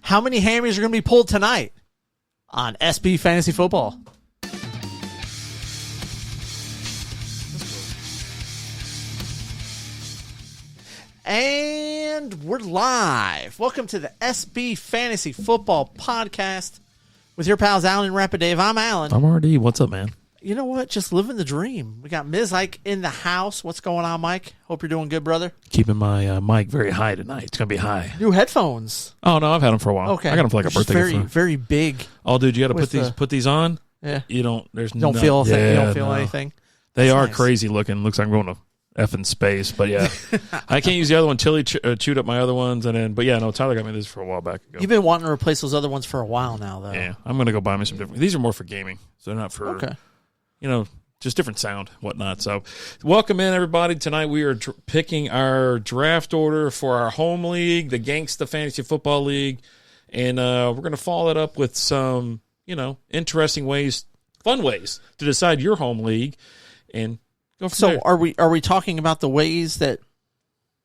How many hammies are going to be pulled tonight on SB Fantasy Football? And we're live. Welcome to the SB Fantasy Football Podcast with your pals Alan and Rapid Dave. I'm Alan. I'm RD. What's up, man? You know what? Just living the dream. We got Ms. Ike in the house. What's going on, Mike? Hope you're doing good, brother. Keeping my mic very high tonight. It's going to be high. New headphones. Oh, no, I've had them for a while. Okay. I got them for like a birthday very, gift. very big. Oh, dude, you got to With put these on. Yeah. You don't feel anything. They That's are nice. crazy looking. Looks like I'm going to effing space, but yeah. I can't use the other one. Tilly chewed up my other ones, but yeah, no, Tyler got me this for a while back ago. You've been wanting to replace those other ones for a while now, though. Yeah, I'm going to go buy me some different. These are more for gaming, so they're not for, just different sound, whatnot. So welcome in, everybody. Tonight we are picking our draft order for our home league, the Gangsta Fantasy Football League, and we're going to follow it up with some, interesting ways, fun ways to decide your home league and go from there. So are we talking about the ways that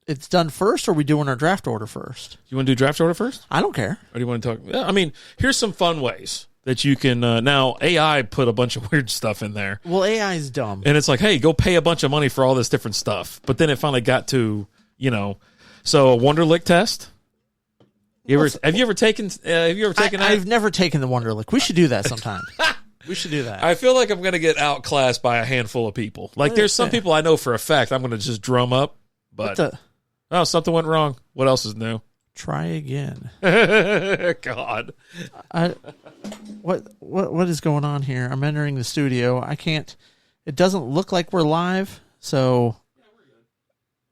it's done first, or are we doing our draft order first? You want to do draft order first? I don't care. Or do you want to talk? Yeah, I mean, here's some fun ways that you can now AI put a bunch of weird stuff in there. Well, AI is dumb. And it's like, hey, go pay a bunch of money for all this different stuff. But then it finally got to, so a Wonderlic test. Have you ever taken that? I've never taken the Wonderlic. We should do that sometime. We should do that. I feel like I'm going to get outclassed by a handful of people. Like there's some people I know for a fact I'm going to just drum up. But something went wrong. What else is new? Try again. God. What is going on here? I'm entering the studio. I can't. It doesn't look like we're live. So. Yeah, we're good.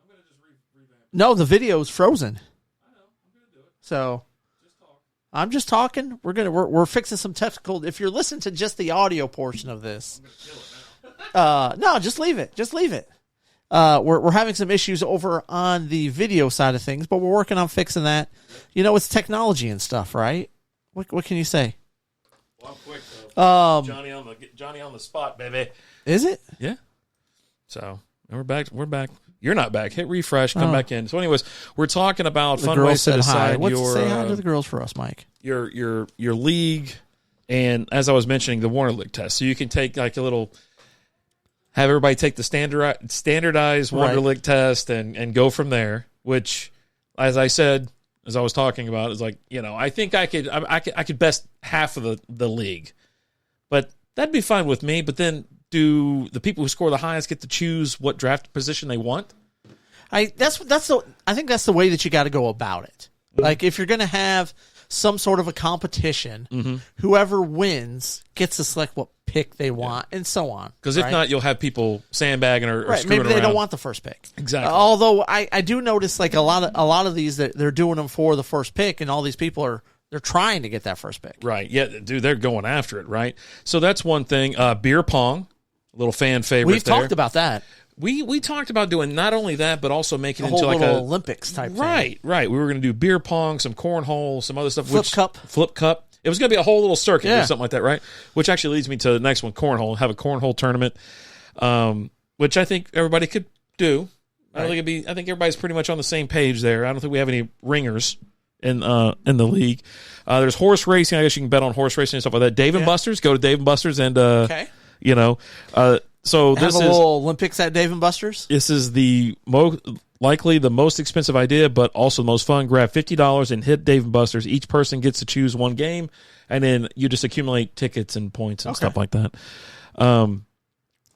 I'm going to just revamp. No, the video is frozen. I know. I'm going to do it. So. Just talk. I'm just talking. We're fixing some technical. If you're listening to just the audio portion of this, I'm going to kill it now. no, just leave it. Just leave it. We're having some issues over on the video side of things, but we're working on fixing that. It's technology and stuff, right? What can you say? Well, I'm quick though. Johnny on the spot, baby. Is it? Yeah. So and we're back. We're back. You're not back. Hit refresh. Come back in. So, anyways, we're talking about fun ways to decide say hi to the girls for us, Mike. Your league, and as I was mentioning, the Wonderlic test. So you can take like a little. Have everybody take the standardized Wonderlic test and go from there. Which, as I said, as I was talking about, is like I think I could best half of the league, but that'd be fine with me. But then, do the people who score the highest get to choose what draft position they want? I think that's the way that you got to go about it. Like if you're going to have some sort of a competition, whoever wins gets to select what pick they want, and so on. Because if not, you'll have people sandbagging or screwing maybe they around. don't want the first pick. Exactly. Although I do notice like a lot of these that they're doing them for the first pick, and all these people they're trying to get that first pick. Right. Yeah, dude, they're going after it. Right. So that's one thing. Beer pong, a little fan favorite. We've talked about that. We talked about doing not only that, but also making it whole into like little a Olympics type thing. Right. We were going to do beer pong, some cornhole, some other stuff. Flip cup. It was going to be a whole little circuit Yeah. or something like that, right? Which actually leads me to the next one, cornhole. Have a cornhole tournament, which I think everybody could do. I think everybody's pretty much on the same page there. I don't think we have any ringers in the league. There's horse racing. I guess you can bet on horse racing and stuff like that. Dave and Buster's. Go to Dave and Buster's and Okay. So Have a little Olympics at Dave and Buster's. This is likely the most expensive idea, but also the most fun. Grab $50 and hit Dave & Buster's. Each person gets to choose one game, and then you just accumulate tickets and points and stuff like that.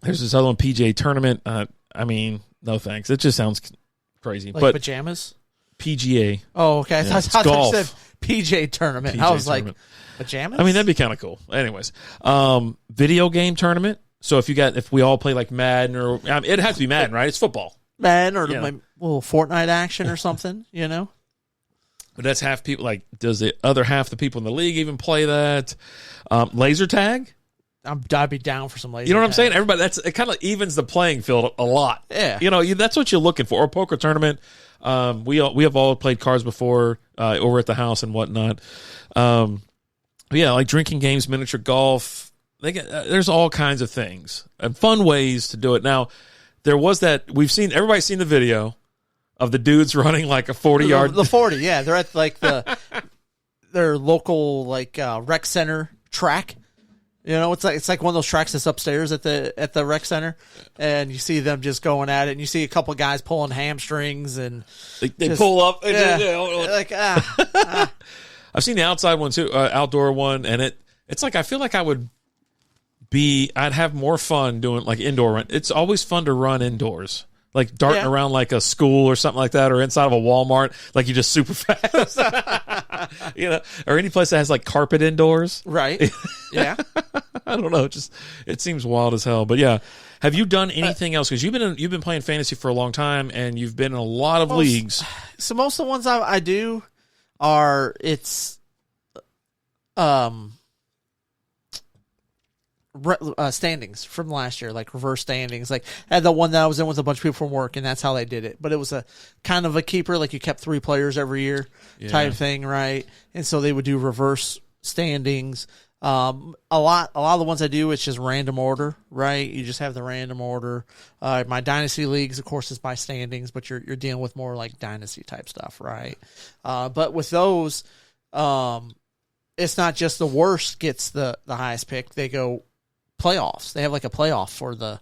There's this other one, PGA tournament. I mean, no thanks. It just sounds crazy. Like but pajamas? PGA. Oh, okay. I thought golf. you said PJ tournament. I was like, pajamas? I mean, that'd be kind of cool. Anyways, video game tournament. So if we all play like Madden it'd have to be Madden, right? It's football. Madden or like little Fortnite action or something, But that's half people. Like, does the other half the people in the league even play that? Laser tag? I'd be down for some laser. You know what I'm saying? Everybody, it kind of evens the playing field a lot. Yeah. That's what you're looking for. Or poker tournament. We have all played cards before over at the house and whatnot. Like drinking games, miniature golf. There's all kinds of things and fun ways to do it. Now, there was everybody's seen the video of the dudes running like a 40-yard. The 40, yeah. They're at like their local like rec center track. You know, it's like one of those tracks that's upstairs at the rec center, and you see them just going at it, and you see a couple of guys pulling hamstrings, and they pull up. Like I've seen the outside one too, outdoor one, and it's like I feel like I'd have more fun doing like indoor run. It's always fun to run indoors. Like darting around like a school or something like that, or inside of a Walmart, like you just super fast, you know, or any place that has like carpet indoors. Right. Yeah. I don't know. It seems wild as hell. But yeah, have you done anything else? Because you've been playing fantasy for a long time, and you've been in a lot of leagues. So most of the ones I do are standings from last year, like reverse standings. Like I had the one that I was in with a bunch of people from work, and that's how they did it. But it was a kind of a keeper, like you kept 3 players every year type thing, right? And so they would do reverse standings. A lot of the ones I do, it's just random order, right? You just have the random order. My dynasty leagues, of course, is by standings, but you're dealing with more like dynasty type stuff, right? But with those, it's not just the worst gets the highest pick. They go playoffs. They have like a playoff for the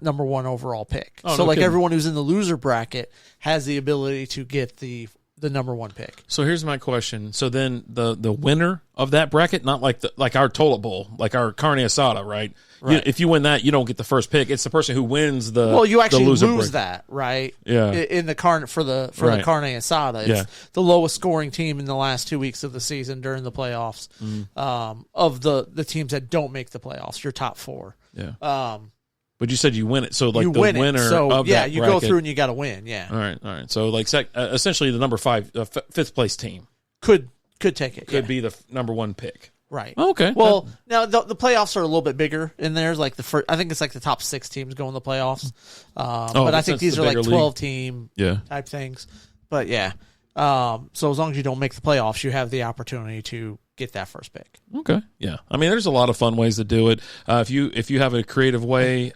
number 1 overall pick. Oh, so no like kidding. everyone who's in the loser bracket has the ability to get the number 1 pick. So here's my question. So then the winner of that bracket, not like our toilet bowl, like our carne asada, right? Right. If you win that, you don't get the first pick. It's the person who wins the Well, you actually loser lose bracket. that, right? Yeah. In the carne for the Right. carne asada, it's the lowest scoring team in the last 2 weeks of the season during the playoffs. Of the teams that don't make the playoffs, your top 4. Yeah. But you said you win it. So like you the win winner it. So of yeah, that you bracket, go through and you got to win. Yeah. All right. So like essentially the number 5, 5th place team Could take it. could be the number 1 pick. Right. Okay. Well, now the playoffs are a little bit bigger in there. Like I think it's like the top 6 teams go in the playoffs. But I think these are like 12 team type things. But yeah. So as long as you don't make the playoffs, you have the opportunity to get that first pick. Okay. Yeah. I mean, there's a lot of fun ways to do it. If you have a creative way,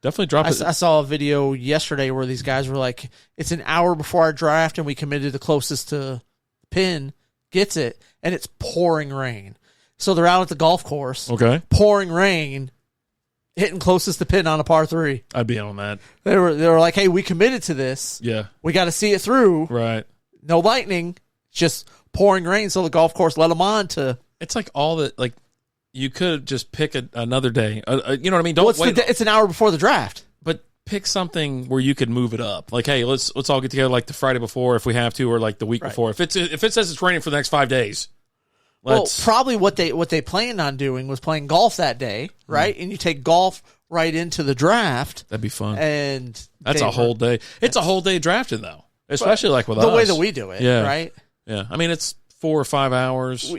definitely drop it. I saw a video yesterday where these guys were like, it's an hour before our draft and we committed the closest to pin gets it, and it's pouring rain. So they're out at the golf course. Okay. Pouring rain, hitting closest to pin on a par 3. I'd be on that. They were like, hey, we committed to this. Yeah. We got to see it through. Right. No lightning, just pouring rain. So the golf course let them on to. It's like all that, like, you could just pick another day. You know what I mean? Don't wait. It's an hour before the draft. But pick something where you could move it up. Like, hey, let's all get together like the Friday before if we have to, or like the week before. If it says it's raining for the next 5 days. Well, probably what they planned on doing was playing golf that day, right? And you take golf right into the draft. That'd be fun. And that's a whole day. It's a whole day drafting though, especially like with us. The way that we do it, right? Yeah. I mean, it's 4 or 5 hours.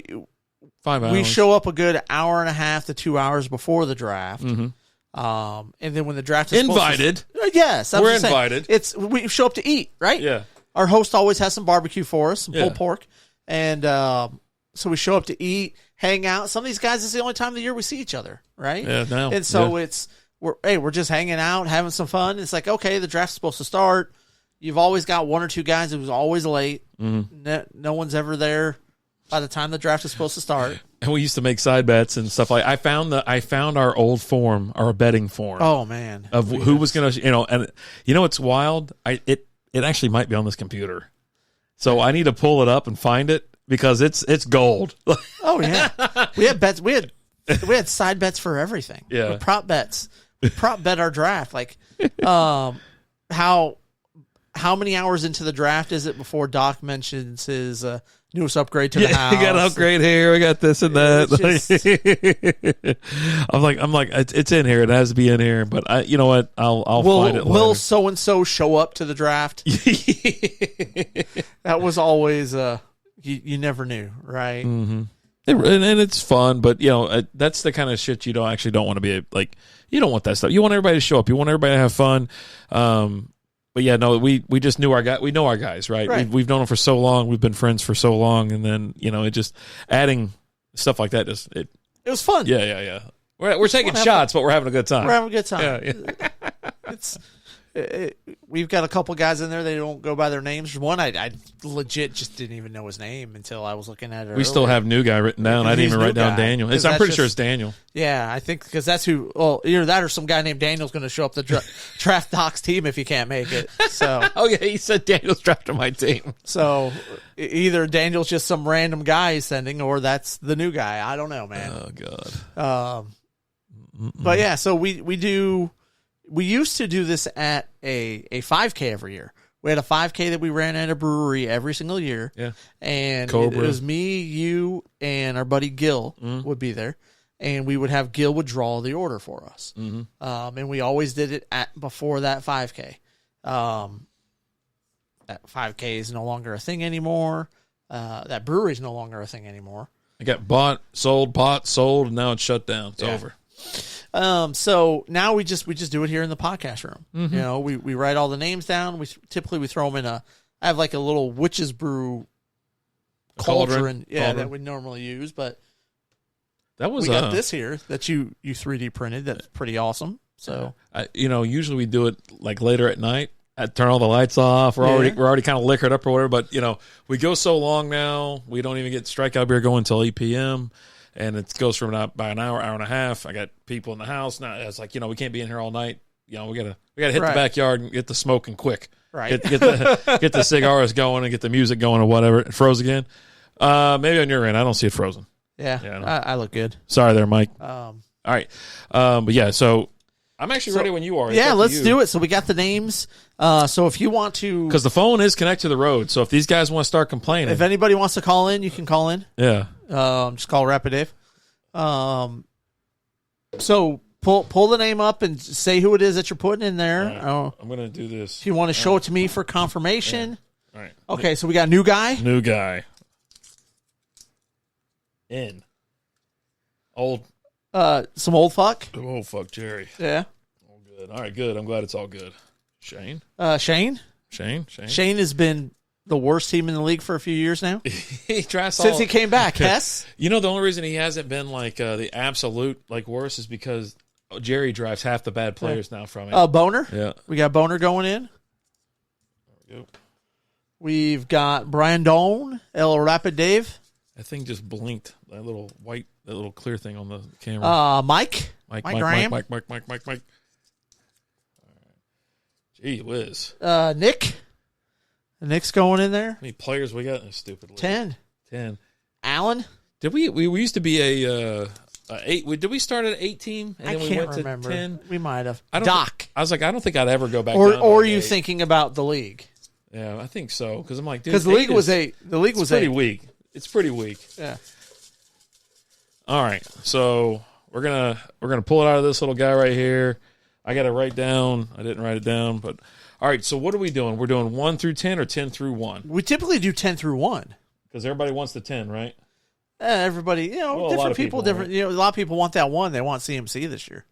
5 hours. We show up a good hour and a half to 2 hours before the draft. And then when the draft is invited, yes, we're invited. We show up to eat, right? Yeah. Our host always has some barbecue for us, some pulled pork, and so we show up to eat, hang out. Some of these guys, it's the only time of the year we see each other, right? Yeah. No. And so we're just hanging out, having some fun. It's like, okay, the draft's supposed to start. You've always got 1 or 2 guys who's always late. No one's ever there by the time the draft is supposed to start. And we used to make side bets and stuff like. I found our old form, our betting form. Oh man, of who was going to, and it's wild. It actually might be on this computer, so I need to pull it up and find it because it's gold. Oh yeah, we had bets. We had side bets for everything. Yeah, prop bets. We prop bet our draft. Like, how many hours into the draft is it before Doc mentions his newest upgrade to the house? You got an upgrade here. We got this and that. I'm like, it's in here. It has to be in here. But you know what? I'll find it later. Will so and so show up to the draft? That was always you never knew, right? Mm-hmm. And it's fun, but that's the kind of shit you don't want to be like. You don't want that stuff. You want everybody to show up. You want everybody to have fun. But yeah, no, we just knew our guy. We know our guys, right? We've known them for so long. We've been friends for so long, and then it just adding stuff like that. It was fun. Yeah. We're taking shots, but we're having a good time. We're having a good time. Yeah. we've got a couple guys in there. They don't go by their names. One, I legit just didn't even know his name until I was looking at it. We still have new guy written down. I didn't even write down Daniel. I'm pretty sure it's Daniel. Yeah, I think because that's who. Well, either that or some guy named Daniel's going to show up the Draft Docs team if he can't make it. So, oh yeah, he said Daniel's drafting my team. So either Daniel's just some random guy he's sending, or that's the new guy. I don't know, man. Oh god. But yeah, so we used to do this at a 5K every year. We had a 5K that we ran at a brewery every single year. Yeah. And Cobra. it was me, you, and our buddy Gil would be there. And we would have Gil would draw the order for us. And we always did it before that 5K. That 5K is no longer a thing anymore. That brewery is no longer a thing anymore. It got bought, sold, and now it's shut down. It's over. So now we just do it here in the podcast room. You know, we write all the names down. We typically throw them in I have like a little witch's brew cauldron. That we normally use, but that was we got this here that you 3D printed. That's pretty awesome. So usually we do it like later at night. I turn all the lights off. We're already kind of liquored up or whatever. But we go so long now. We don't even get strikeout beer going until 8 p.m. And it goes from about an hour and a half. I got people in the house now. It's like we can't be in here all night. We gotta hit the backyard and get the smoking quick. Right. Get the cigars going and get the music going or whatever. It froze again. Maybe on your end, I don't see it frozen. Yeah, I look good. Sorry there, Mike. All right, but yeah. So I'm actually ready when you are. Yeah, let's do it. So we got the names. So if you want to, because the phone is connected to the road. So if these guys want to start complaining, if anybody wants to call in, you can call in. Yeah. Just call Rapid Dave. So pull the name up and say who it is that you're putting in there. Right. I'm gonna do this. If you want to show it to me for confirmation. Yeah. All right. Okay, so we got new guy. New guy. In. Old. Some old fuck. Oh fuck, Jerry. Yeah. All good. All right, good. I'm glad it's all good. Shane. Shane. Shane has been the worst team in the league for a few years now. He tries since he came back. Hess. The only reason he hasn't been like the absolute worst is because Jerry drives half the bad players now from him. Boner. Yeah, we got Boner going in. There we go. We've got Brandon, El Rapid Dave. That thing just blinked. That little clear thing on the camera. Mike Graham. Mike. All right. Gee whiz. Nick. Nick's going in there. How many players we got in this stupid league? 10. Alan. Did we used to be a 8? Did we start at 18 and I then we can't went remember. to 10? We might have. Doc. I was like, I don't think I'd ever go back. Or down are to you 8. thinking about the league? Yeah, I think so. Because I'm like, dude, because the league was 8. The league was pretty 8. weak. It's pretty weak. Yeah. All right, so we're gonna pull it out of this little guy right here. I got to write down. I didn't write it down, but all right. So what are we doing? We're doing 1 through 10 or 10 through 1? We typically do 10 through 1 because everybody wants the 10, right? Everybody, different people, different. A lot of people want that 1. They want CMC this year,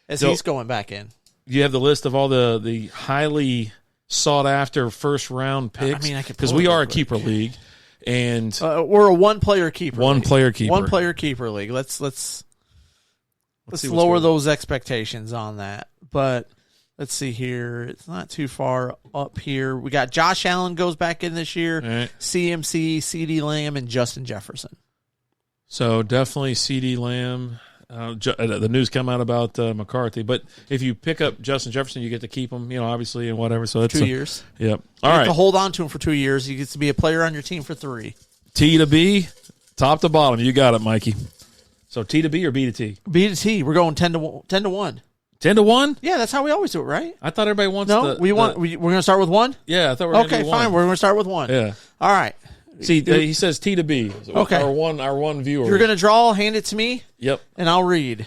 as he's going back in. You have the list of all the highly sought after first round picks. I mean, I could because we are a keeper league, and we're a one-player keeper. One-player keeper. One-player keeper league. Let's lower those expectations on that. But let's see here. It's not too far up here. We got Josh Allen goes back in this year. Right. CMC, CeeDee Lamb, and Justin Jefferson. So definitely CeeDee Lamb. The news come out about McCarthy, but if you pick up Justin Jefferson, you get to keep him, obviously, and whatever. So that's 2 years. Yep. All right. To hold on to him for 2 years. He gets to be a player on your team for 3. T to B, top to bottom. You got it, Mikey. So T to B or B to T? B to T. We're going 10 to 1. 10 to 1. 10 to 1? Yeah, that's how we always do it, right? I thought everybody wants. No, we're going to start with 1. Yeah, I thought we were going to do 1. Fine. We're going to start with 1. Yeah. All right. See, he says T to B. So okay. Our one viewer. You're going to draw. Hand it to me. Yep. And I'll read.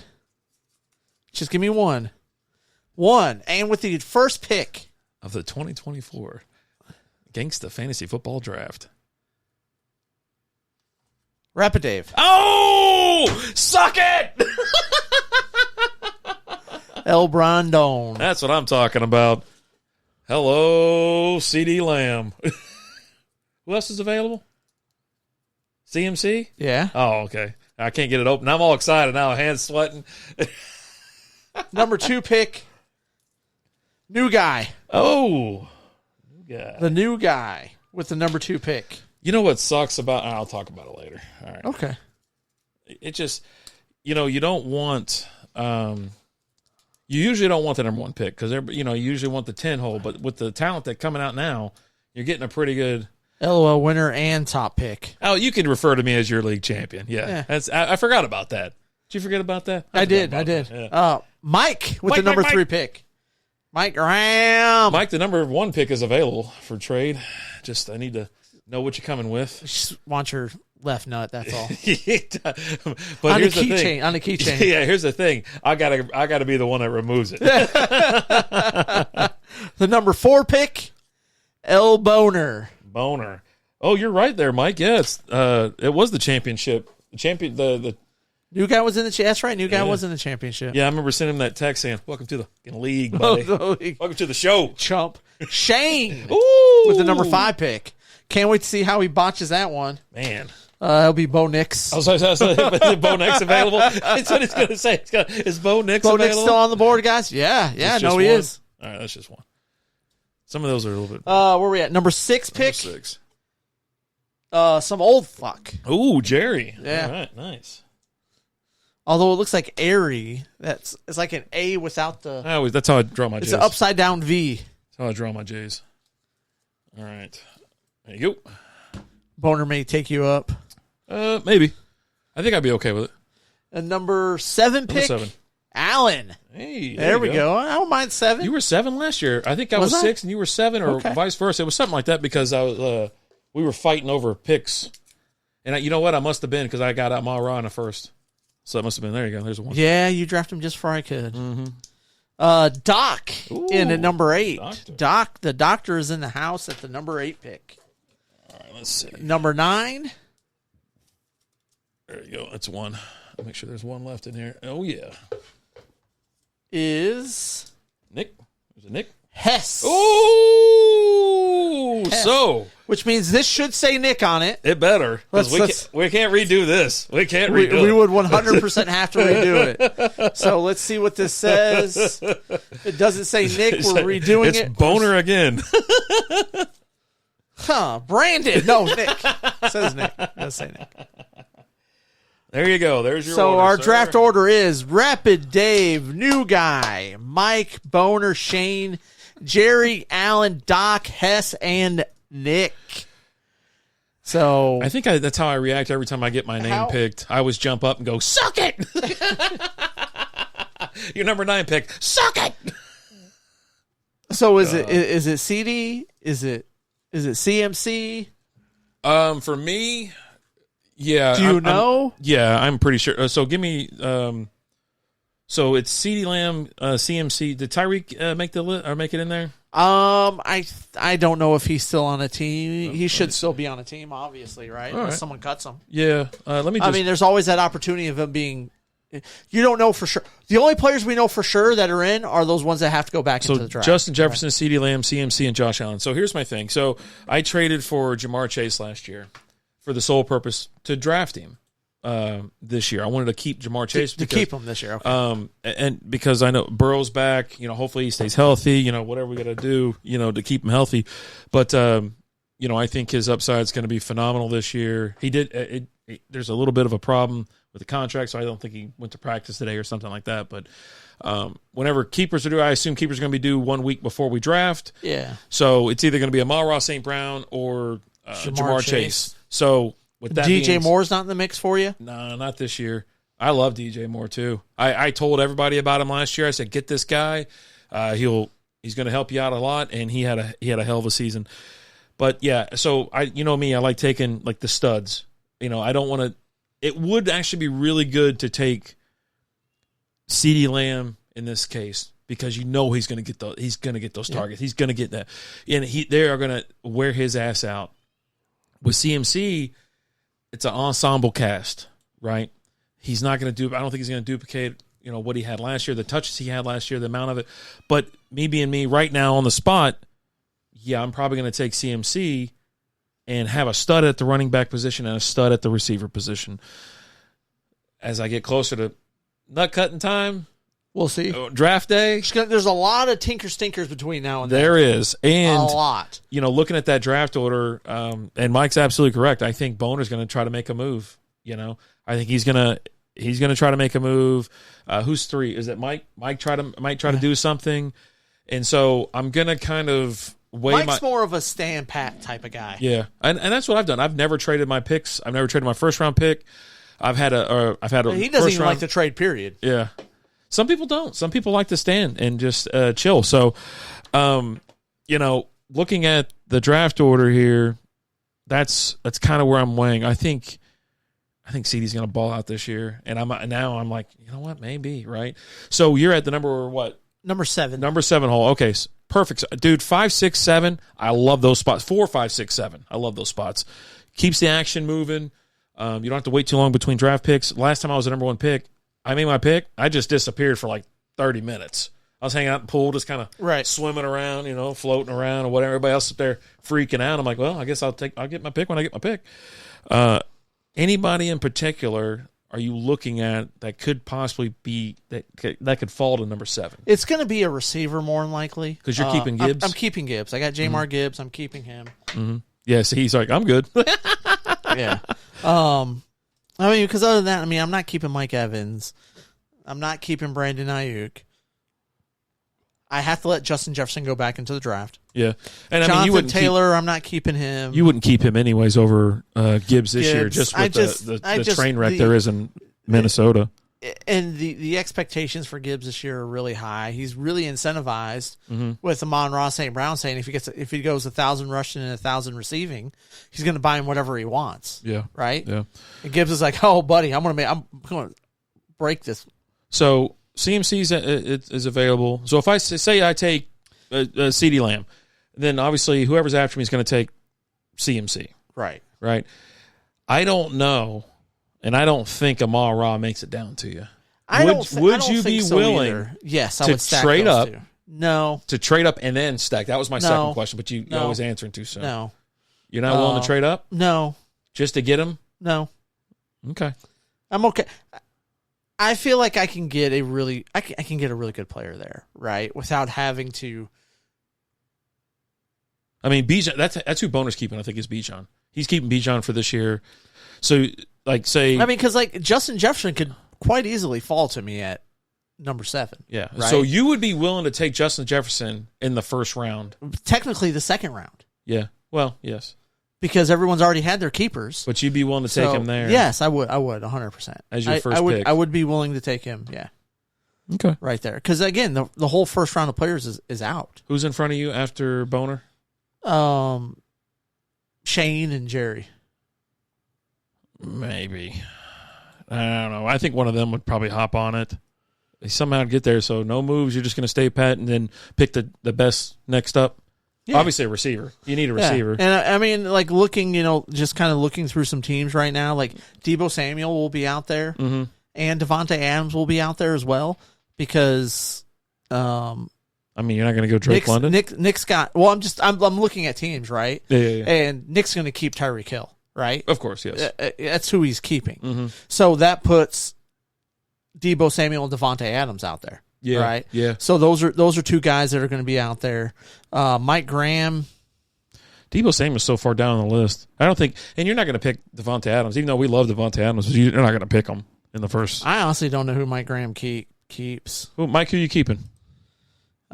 Just give me 1. 1. And with the first pick of the 2024 Gangsta Fantasy Football Draft. Rapid Dave. Oh! Suck it! El Brandon. That's what I'm talking about. Hello, CeeDee Lamb. Who else is available? CMC? Yeah. Oh, okay. I can't get it open. I'm all excited now. Hands sweating. Number 2 pick. New guy. Oh, yeah. The new guy with the number 2 pick. You know what sucks about? I'll talk about it later. All right. Okay. It just, you don't want. You usually don't want the number 1 pick because you usually want the 10 hole. But with the talent that's coming out now, you're getting a pretty good LOL winner and top pick. Oh, you can refer to me as your league champion. Yeah. I forgot about that. Did you forget about that? I did. Yeah. Mike with the number 3 pick. Mike Graham. Mike, the number 1 pick is available for trade. Just I need to know what you're coming with. Just want your left nut. That's all. But on here's the the thing. keychain. On the keychain. Yeah. Here's the thing. I gotta be the one that removes it. The number 4 pick, L Boner. Boner. Oh, you're right there, Mike. Yeah, it was the championship. The new guy was in the that's right. New guy was in the championship. Yeah, I remember sending him that text saying, "Welcome to the league, buddy. Welcome to the show, chump." Shane Ooh. with the number 5 pick. Can't wait to see how he botches that one. Man, it'll be Bo Nix. Is Bo Nix available? That's what he's going to say. Is Bo Nix available? Bo Nix still on the board, guys? Yeah. No, he is. All right, that's just one. Some of those are a little bit. Where we at? Number 6 pick. Number 6. Some old fuck. Ooh, Jerry. Yeah. All right, nice. Although it looks like Airy. It's like an A without the. That's how I draw my J's. It's an upside down V. That's how I draw my J's. All right. There you go. Boner may take you up. Maybe. I think I'd be okay with it. And number 7 pick. Number 7. Allen. Hey, there we go. I don't mind 7. You were 7 last year. I think I was 6 and you were 7, or vice versa. It was something like that because I was. We were fighting over picks, and you know what? I must have been because I got out Mara in the first, so that must have been. There you go. There's one. Yeah, you drafted him just before I could. Mm-hmm. Doc in at number 8. Doctor. Doc, the doctor is in the house at the number 8 pick. All right, let's see. Number 9. There you go. That's one. I'll make sure there's one left in here. Oh yeah. Is Nick? Is it Nick? Hess. Ooh, Hess. So which means this should say Nick on it. It better, because we can't redo this. We can't redo it. We would 100% have to redo it. So let's see what this says. It doesn't say Nick. We're redoing it. It's Boner again. Brandon. No, Nick. It says Nick. It does say Nick. There you go. There's your So order, our sir. draft order is Rapid Dave, New Guy, Mike, Boner, Shane, Jerry, Allen, Doc, Hess, and Nick. So I think that's how I react every time I get my name picked. I always jump up and go, "Suck it!" Your number 9 pick, suck it. So is it CD? Is it CMC? For me, yeah. Do you know? I'm pretty sure. So give me. So it's CeeDee Lamb, CMC. Did Tyreek make the list or make it in there? I don't know if he's still on a team. He should still be on a team, obviously, right? Unless someone cuts him. Yeah. Let me. I mean, there's always that opportunity of him being. You don't know for sure. The only players we know for sure that are in are those ones that have to go back into the draft. Justin Jefferson, CeeDee Lamb, CMC, and Josh Allen. So here's my thing. So I traded for Jamar Chase last year for the sole purpose to draft him this year. I wanted to keep Jamar Chase to keep him this year. Okay. And because I know Burrow's back, hopefully he stays healthy. Whatever we got to do, to keep him healthy. But I think his upside is going to be phenomenal this year. He did. There's a little bit of a problem with the contract, so I don't think he went to practice today or something like that. But whenever keepers are due, I assume keepers are going to be due 1 week before we draft. Yeah. So it's either going to be Amon-Ra St. Brown or Jamar Chase. So with that DJ Moore's not in the mix for you? No, not this year. I love DJ Moore too. I told everybody about him last year. I said, get this guy. He's going to help you out a lot, and he had a hell of a season. But yeah, so I like taking like the studs. I don't want to. It would actually be really good to take CeeDee Lamb in this case because he's going to get those. He's going to get those targets. He's going to get that, and they are going to wear his ass out. With CMC, it's an ensemble cast, right? He's not going to do. I don't think he's going to duplicate, what he had last year, the touches he had last year, the amount of it. But me being me right now on the spot, yeah, I'm probably going to take CMC and have a stud at the running back position and a stud at the receiver position. As I get closer to nut cutting time, We'll see. Draft day. There's a lot of tinker stinkers between now and then. There is. And a lot. Looking at that draft order, and Mike's absolutely correct. I think Boner's going to try to make a move. I think he's going to try to make a move. Who's 3? Is it Mike? Mike might try to do something. And so I'm going to kind of weigh Mike's more of a stand pat type of guy. Yeah. And that's what I've done. I've never traded my picks. I've never traded my first round pick. I've had a He doesn't even like to trade, period. Yeah. Some people don't. Some people like to stand and just chill. So, looking at the draft order here, that's kind of where I'm weighing. I think CeeDee's going to ball out this year, and I'm like, you know what, maybe, right? So you're at the number 7. Number 7 hole. Okay, perfect, dude. 5, 6, 7. I love those spots. 4, 5, 6, 7. I love those spots. Keeps the action moving. You don't have to wait too long between draft picks. Last time I was the number 1 pick, I made my pick. I just disappeared for like 30 minutes. I was hanging out in the pool, just kind of swimming around, floating around or whatever. Everybody else up there freaking out. I'm like, well, I guess I'll get my pick when I get my pick. Anybody in particular are you looking at that could possibly be that could fall to number 7? It's going to be a receiver more than likely. Because you're keeping Gibbs? I'm keeping Gibbs. I got Jamar Gibbs. I'm keeping him. Mm-hmm. Yeah, so he's like, I'm good. Yeah. Because other than that, I'm not keeping Mike Evans. I'm not keeping Brandon Ayuk. I have to let Justin Jefferson go back into the draft. Yeah. And Jonathan Taylor, I'm not keeping him. You wouldn't keep him anyways over Gibbs this year, just with the train wreck there is in Minnesota. And the expectations for Gibbs this year are really high. He's really incentivized with Amon-Ra St. Brown saying if he goes 1,000 rushing and 1,000 receiving, he's going to buy him whatever he wants. Yeah. Right? Yeah. And Gibbs is like, oh, buddy, I'm going to break this. So CMC is available. So if I say I take CeeDee Lamb, then obviously whoever's after me is going to take CMC. Right. Right. I don't know, and I don't think Amon-Ra makes it down to you. Would you be willing? Either. Yes, I to would stack trade those up. two. No. To trade up and then stack. That was my second question, but you always answering too soon. No. You're not willing to trade up? No. Just to get him? No. Okay. I'm okay. I feel like I can get a really good player there, right? Without having to. Bijan, that's who Boner's keeping, I think, is Bijan. He's keeping Bijan for this year. So, because Justin Jefferson could quite easily fall to me at number 7. Yeah. Right? So you would be willing to take Justin Jefferson in the first round? Technically, the second round. Yeah. Well, yes. Because everyone's already had their keepers. But you'd be willing to take him there? Yes, I would 100%. As your first pick? I would be willing to take him, yeah. Okay. Right there. Because, again, the whole first round of players is out. Who's in front of you after Boner? Shane and Jerry. Maybe. I don't know. I think one of them would probably hop on it. They somehow get there, so no moves. You're just going to stay pat and then pick the best next up. Yeah. Obviously, a receiver. You need a receiver. And looking, just kind of looking through some teams right now, like Deebo Samuel will be out there, and Devontae Adams will be out there as well because. You're not going to go Drake London. Nick's got. Well, I'm looking at teams, right? Yeah. And Nick's going to keep Tyreek Hill, right? Of course, yes. That's who he's keeping. So that puts Deebo Samuel and Devontae Adams out there. Yeah. Right. Yeah. So those are two guys that are going to be out there. Mike Graham. Deebo Samuel's so far down on the list. I don't think, and you're not going to pick Devontae Adams, even though we love Devontae Adams. But you're not going to pick him in the first. I honestly don't know who Mike Graham keeps. Mike, who are you keeping?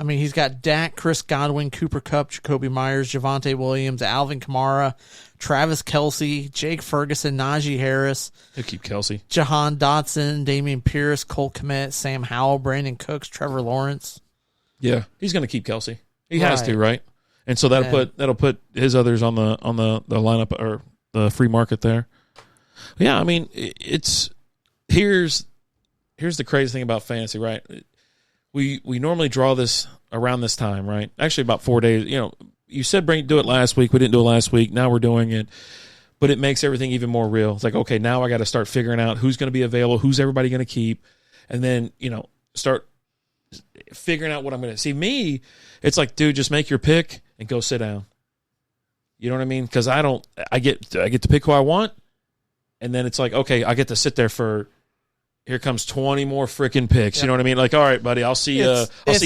He's got Dak, Chris Godwin, Cooper Kupp, Jacoby Myers, Javonte Williams, Alvin Kamara, Travis Kelce, Jake Ferguson, Najee Harris. He'll keep Kelce. Jahan Dotson, Damian Pierce, Cole Kmet, Sam Howell, Brandon Cooks, Trevor Lawrence. Yeah, he's going to keep Kelce. He has to, right? And so that'll put his others on the lineup or the free market there. Yeah, it's here's the crazy thing about fantasy, right? We normally draw this around this time, right? Actually, about 4 days. You said do it last week. We didn't do it last week. Now we're doing it. But it makes everything even more real. It's like, okay, now I got to start figuring out who's going to be available, who's everybody going to keep, and then, start figuring out what I'm going to see. Me, it's like, dude, just make your pick and go sit down. You know what I mean? Because I get to pick who I want, and then it's like, okay, I get to sit there for here comes 20 more freaking picks. You know what I mean? Like, all right, buddy, I'll see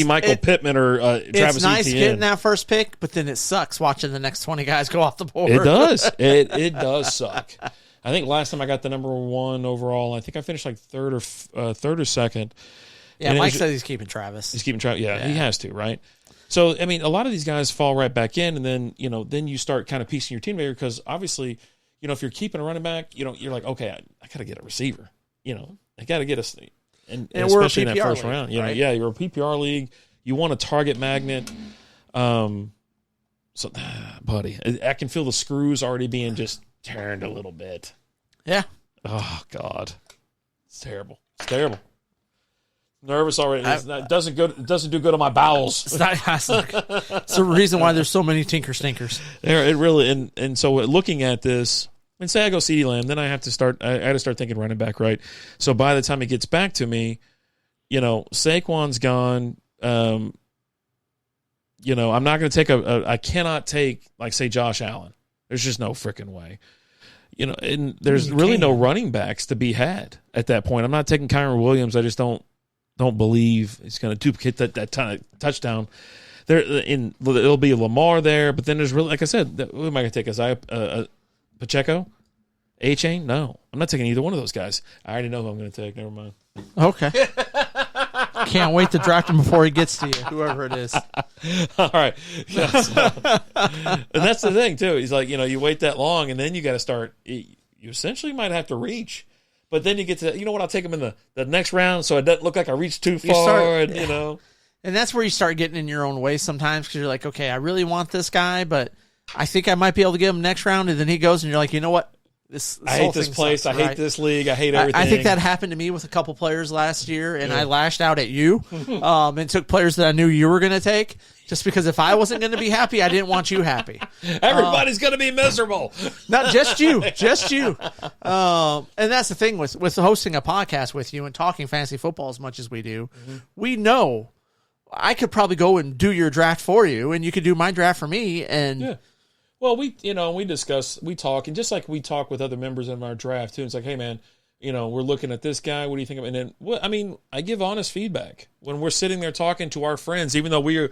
Michael Pittman or Travis Etienne. It's nice getting that first pick, but then it sucks watching the next 20 guys go off the board. It does. It does suck. I think last time I got the number 1 overall, I think I finished like third or second. Yeah, Mike says he's keeping Travis. He's keeping Travis. Yeah, he has to, right? So, I mean, a lot of these guys fall right back in, and then, then you start kind of piecing your team together because obviously, if you're keeping a running back, you're like, okay, I got to get a receiver. I got to get us, and especially in that first round. Right? Yeah, you're a PPR league. You want a target magnet. So, buddy, I can feel the screws already being just turned a little bit. Yeah. Oh God, it's terrible. It's terrible. Nervous already. It doesn't do good on my bowels. It's the reason why there's so many tinker stinkers. There, it really and so looking at this, and say I go CeeDee Lamb, then I have to start. I had to start thinking running back, right? So by the time it gets back to me, Saquon's gone. I'm not going to take I cannot take like say Josh Allen. There's just no freaking way. And there's really no running backs to be had at that point. I'm not taking Kyron Williams. I just don't believe he's going to duplicate that touchdown. It'll be Lamar there, but then there's really, like I said, who am I going to take? Isaiah Pacheco? A-Chain? No. I'm not taking either one of those guys. I already know who I'm going to take. Never mind. Okay. Can't wait to draft him before he gets to you, whoever it is. All right. And that's the thing, too. He's like, you wait that long, and then you got to start. You essentially might have to reach. But then you get to, I'll take him in the next round so it doesn't look like I reached too far. And that's where you start getting in your own way sometimes because you're like, okay, I really want this guy, but I think I might be able to get him next round. And then he goes, and you're like, you know what? I hate this place. Sucks, I hate this league. I hate everything. I think that happened to me with a couple players last year, and I lashed out at you and took players that I knew you were going to take just because if I wasn't going to be happy, I didn't want you happy. Everybody's going to be miserable. Not just you. Just you. And that's the thing with hosting a podcast with you and talking fantasy football as much as we do. Mm-hmm. We know I could probably go and do your draft for you, and you could do my draft for me, and... Yeah. Well, we talk, and just like we talk with other members of our draft too. It's like, hey man, we're looking at this guy. What do you think of? And then, I give honest feedback when we're sitting there talking to our friends, even though we're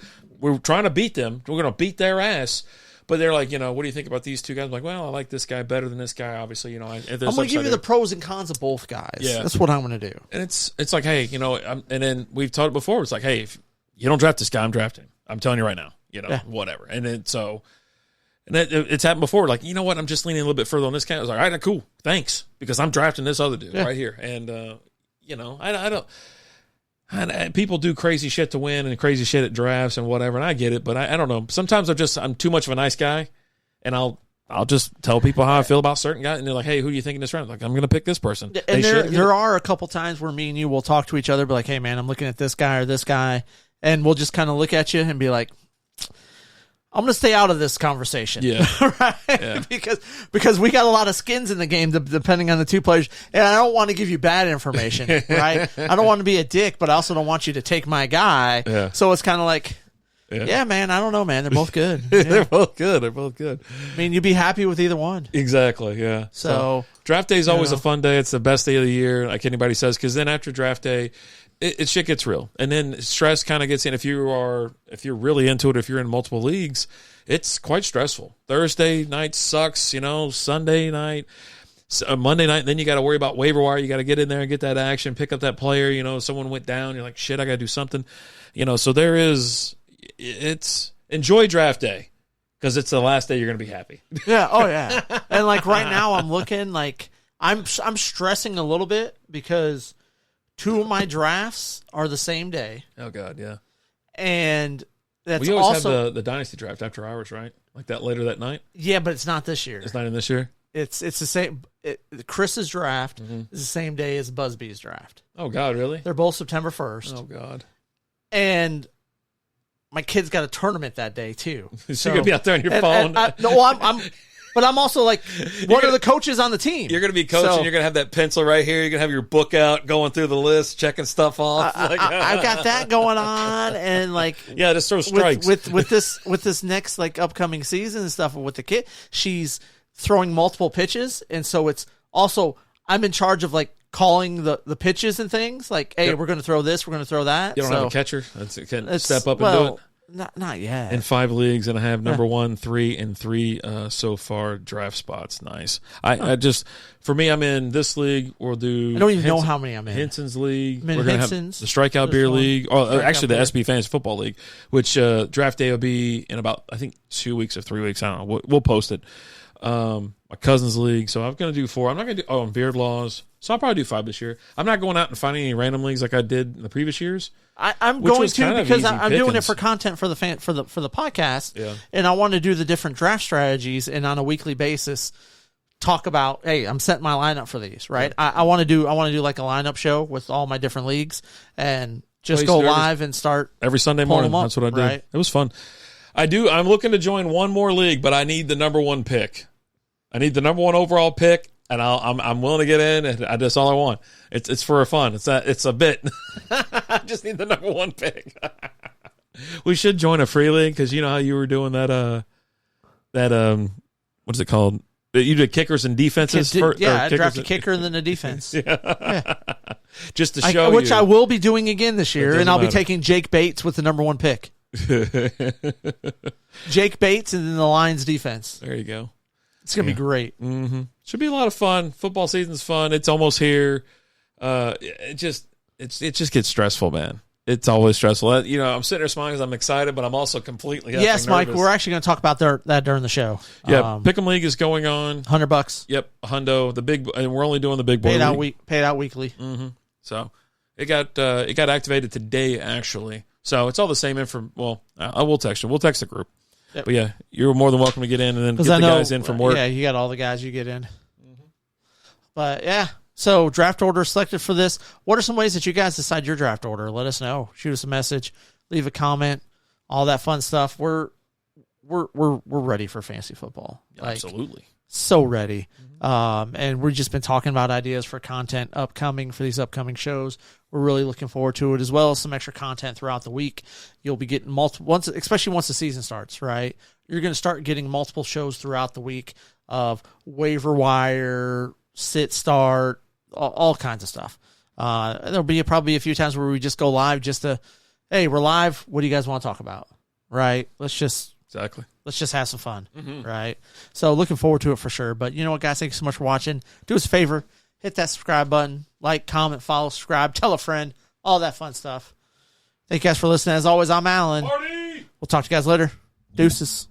trying to beat them. We're going to beat their ass, but they're like, what do you think about these two guys? I'm like, well, I like this guy better than this guy. Obviously, I'm going to give you the pros and cons of both guys. Yeah, that's what I'm going to do. And it's like, hey, and then we've talked before. It's like, hey, if you don't draft this guy, I'm drafting. I'm telling you right now. Whatever. And then so. And it's happened before. Like, you know what? I'm just leaning a little bit further on this guy. I was like, all right, cool. Thanks. Because I'm drafting this other dude right here. And, I don't. People do crazy shit to win and crazy shit at drafts and whatever. And I get it. But I don't know. Sometimes I'm too much of a nice guy. And I'll just tell people how I feel about certain guys. And they're like, hey, who do you think in this round? Like, I'm going to pick this person. And there are a couple times where me and you will talk to each other. Be like, hey, man, I'm looking at this guy or this guy. And we'll just kind of look at you and be like, I'm going to stay out of this conversation. Yeah. Right? Yeah. Because we got a lot of skins in the game depending on the two players. And I don't want to give you bad information, right? I don't want to be a dick, but I also don't want you to take my guy. Yeah. So it's kind of like, yeah, man, I don't know, man. They're both good. Yeah. They're both good. I mean, you'd be happy with either one. Exactly, yeah. So draft day is always a fun day. It's the best day of the year, like anybody says, because then after draft day, it shit gets real, and then stress kind of gets in. If you're really into it, if you're in multiple leagues, it's quite stressful. Thursday night sucks, Sunday night, Monday night. Then you got to worry about waiver wire. You got to get in there and get that action, pick up that player. Someone went down. You're like, shit, I got to do something. So it's enjoy draft day because it's the last day you're going to be happy. Yeah. Oh yeah. And like right now, I'm looking like I'm stressing a little bit because 2 of my drafts are the same day. Oh, God, yeah. And that's we always also have the dynasty draft after hours, right? Like that later that night? Yeah, but it's not this year. It's not in this year? It's the same. Chris's draft is the same day as Busby's draft. Oh, God, really? They're both September 1st. Oh, God. And my kid's got a tournament that day, too. So you're going to be out there on your phone? But I'm also like, what are the coaches on the team? You're going to be coaching. You're going to have that pencil right here. You're going to have your book out, going through the list, checking stuff off. I've got that going on, and like, yeah, just throw strikes with this next like upcoming season and stuff with the kid. She's throwing multiple pitches, and so it's also I'm in charge of like calling the pitches and things. Like, hey, Yep. we're going to throw this, we're going to throw that. You don't So have a catcher. It can it's- step up and well, do it. Not yet. In 5 leagues, and I have number 1, 3, and 3 so far draft spots. Nice. I just, for me, I'm in this league. We'll do. I don't even know how many I'm in. Henson's league. I'm in We're gonna have Henson's. the Strikeout There's Beer one. League. Oh, Strikeout actually, the Beer. SB Fantasy Football League, which draft day will be in about, I think, 2 weeks or 3 weeks. I don't know. We'll post it. My cousin's league. So I'm going to do 4. I'm not going to do, and Beard Laws. So I'll probably do 5 this year. I'm not going out and finding any random leagues like I did in the previous years. I'm Which going was to kind of because easy I'm doing it pickings. for content for the podcast, Yeah. and I want to do the different draft strategies and on a weekly basis talk about. Hey, I'm setting my lineup for these. Right, I want to do like a lineup show with all my different leagues and just Well, go you started- live and start. Every Sunday Pulling morning. them up, That's what I did. right. It was fun. I'm looking to join one more league, but I need the number 1 pick. I need the number 1 overall pick, and I'm willing to get in. And that's all I want. It's for fun. It's a bit. I just need the number 1 pick. We should join a free league because you know how you were doing that what is it called? You did kickers and defenses. I draft a kicker and then a defense. Just to show Which you. I will be doing again this year, doesn't and I'll be matter. taking Jake Bates with the number 1 pick. Jake Bates and then the Lions defense. There you go. It's gonna be great. Should be a lot of fun. Football season's fun. It's almost here. It just gets stressful, man. It's always stressful. I'm sitting there smiling because I'm excited, but I'm also completely Yes, effing Mike. nervous. We're actually going to talk about that during the show. Yeah, Pick'em League is going on. $100 Yep, hundo. The big, and we're only doing the big boy league. paid out weekly. So it got activated today, actually. So it's all the same info. Well, I will text you. We'll text the group. Yep. But yeah, you're more than welcome to get in and then get the guys in from work. Yeah, you got all the guys you get in. But yeah, so draft order selected for this. What are some ways that you guys decide your draft order? Let us know. Shoot us a message, leave a comment, all that fun stuff. We're ready for fantasy football. Like, Absolutely. so ready. And we've just been talking about ideas for content upcoming for these upcoming shows. We're really looking forward to it, as well as some extra content throughout the week. You'll be getting especially once the season starts, right? You're going to start getting multiple shows throughout the week of waiver wire, sit start, all kinds of stuff. There'll be probably a few times where we just go live just to, hey, we're live. What do you guys want to talk about? Right? Let's just have some fun, right? So looking forward to it for sure. But you know what, guys? Thank you so much for watching. Do us a favor. Hit that subscribe button. Like, comment, follow, subscribe, tell a friend, all that fun stuff. Thank you guys for listening. As always, I'm Alan. Party! We'll talk to you guys later. Deuces.